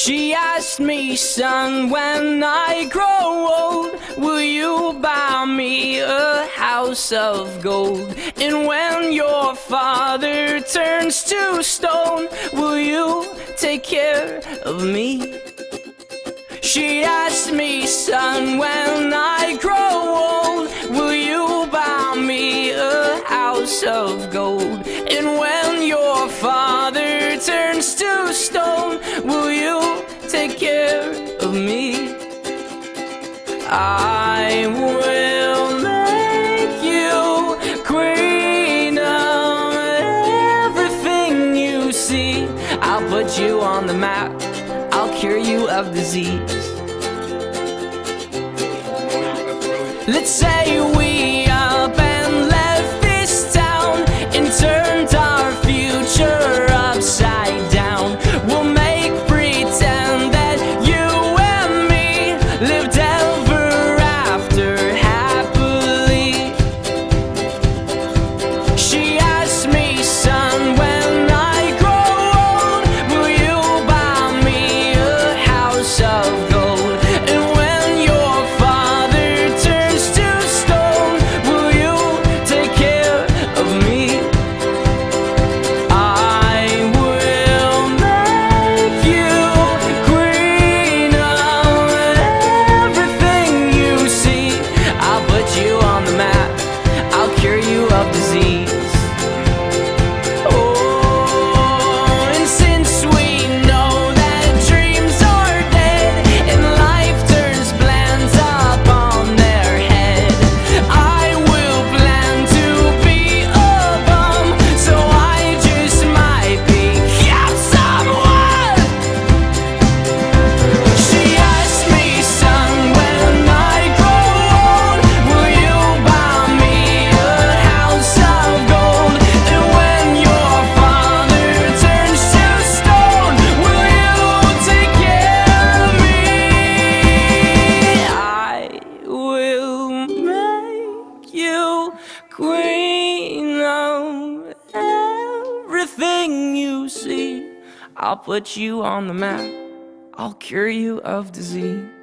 She asked me, son, when I grow old, will you buy me a house of gold? And when your father turns to stone, will you take care of me? She asked me, son, when I grow old, will you buy me a house of gold? And when your father turns to stone, will you take care of me? I will make you queen of everything you see. I'll put you on the map, I'll cure you of disease. Let's say we up and left this town and turned our future upside down. We'll make pretend that you and me lived ever after happily. She asked me, son, when I grow old, will you buy me a house of gold? And when your father turns to stone, will you take care of me? I will make you queen of everything you see. I'll put you on the map, I'll cure you of disease. Oh, and since we know that dreams are dead and life turns plans up on their head, I will plan to be a bum, so I just might become someone. She asked me, son, when I grow old, will you buy me a house of gold? And when your father turns to stone, will you take care of me? I will make you queen of everything you see. I'll put you on the map, I'll cure you of disease.